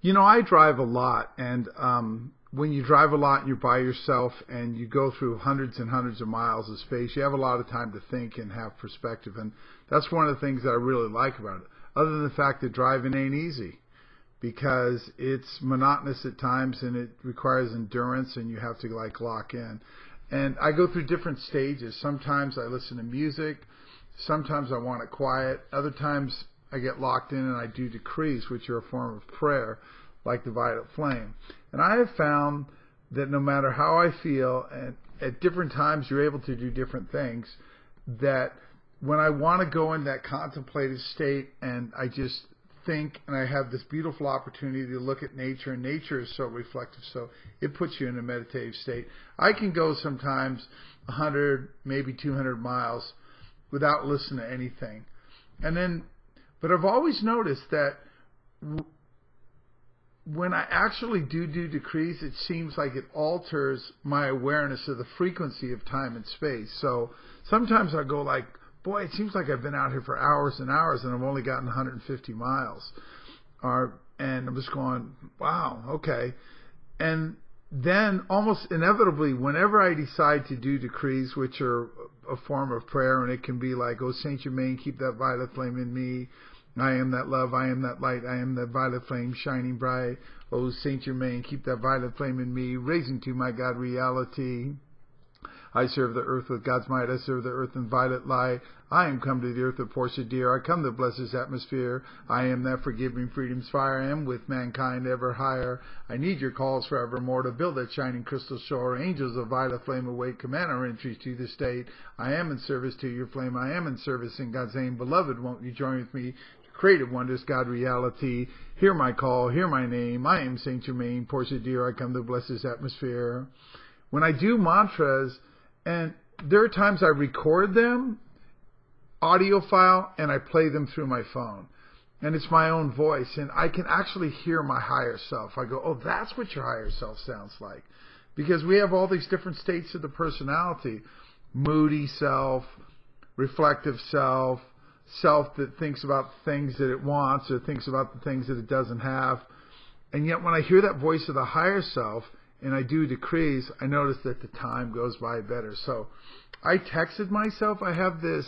You know, I drive a lot, and when you drive a lot and you're by yourself and you go through hundreds and hundreds of miles of space, you have a lot of time to think and have perspective, and that's one of the things that I really like about it, other than the fact that driving ain't easy, because it's monotonous at times and it requires endurance and you have to like lock in. And I go through different stages. Sometimes I listen to music, sometimes I want it quiet, other times I get locked in and I do decrees, which are a form of prayer, like the violet flame. And I have found that no matter how I feel, and at different times you're able to do different things, that when I want to go in that contemplative state and I just think, and I have this beautiful opportunity to look at nature, and nature is so reflective, so it puts you in a meditative state. I can go sometimes 100, maybe 200 miles without listening to anything. But I've always noticed that when I actually do decrees, it seems like it alters my awareness of the frequency of time and space. So sometimes I go like, boy, it seems like I've been out here for hours and hours and I've only gotten 150 miles. And I'm just going, wow, okay. And then almost inevitably, whenever I decide to do decrees, which are a form of prayer, and it can be like, oh, Saint Germain, keep that violet flame in me. I am that love, I am that light, I am that violet flame shining bright. Oh, Saint Germain, keep that violet flame in me, raising to my God reality. I serve the earth with God's might, I serve the earth in violet light. I am come to the earth of Portia dear, I come to bless this atmosphere. I am that forgiving freedom's fire, I am with mankind ever higher. I need your calls forevermore to build that shining crystal shore. Angels of violet flame await, command our entries to the state. I am in service to your flame, I am in service in God's name. Beloved, won't you join with me? Creative wonders, God reality. Hear my call, hear my name. I am Saint Germain, Portia dear, I come to bless this atmosphere. When I do mantras, and there are times I record them, audio file, and I play them through my phone. And it's my own voice, and I can actually hear my higher self. I go, oh, that's what your higher self sounds like. Because we have all these different states of the personality. Moody self, reflective self, self that thinks about things that it wants or thinks about the things that it doesn't have. And yet when I hear that voice of the higher self and I do decrees, I notice that the time goes by better. So I texted myself. I have this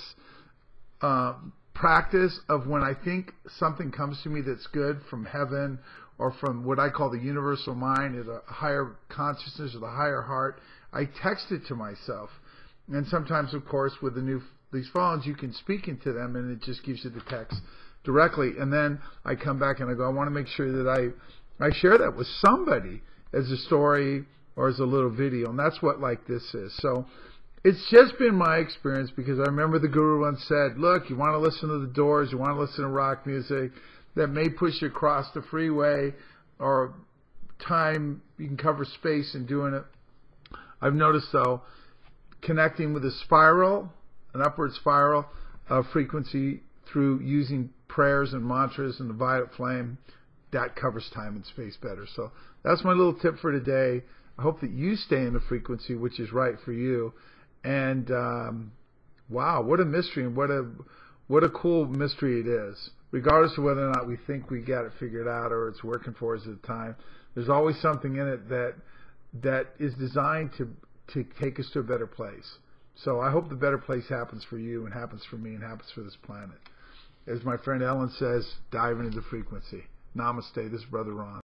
practice of when I think something comes to me that's good from heaven or from what I call the universal mind or the higher consciousness or the higher heart, I text it to myself. And sometimes, of course, with these phones, you can speak into them, and it just gives you the text directly. And then I come back and I go, I want to make sure that I share that with somebody as a story or as a little video. And that's what like this is. So it's just been my experience, because I remember the Guru once said, look, you want to listen to the Doors, you want to listen to rock music that may push you across the freeway or time, you can cover space in doing it. I've noticed, though, connecting with a spiral, an upward spiral of frequency through using prayers and mantras and the violet flame, that covers time and space better. So that's my little tip for today. I hope that you stay in the frequency which is right for you. And wow, what a mystery, and what a cool mystery it is. Regardless of whether or not we think we got it figured out or it's working for us at the time, there's always something in it that is designed to take us to a better place. So I hope the better place happens for you and happens for me and happens for this planet. As my friend Ellen says, dive into the frequency. Namaste. This is Brother Ron.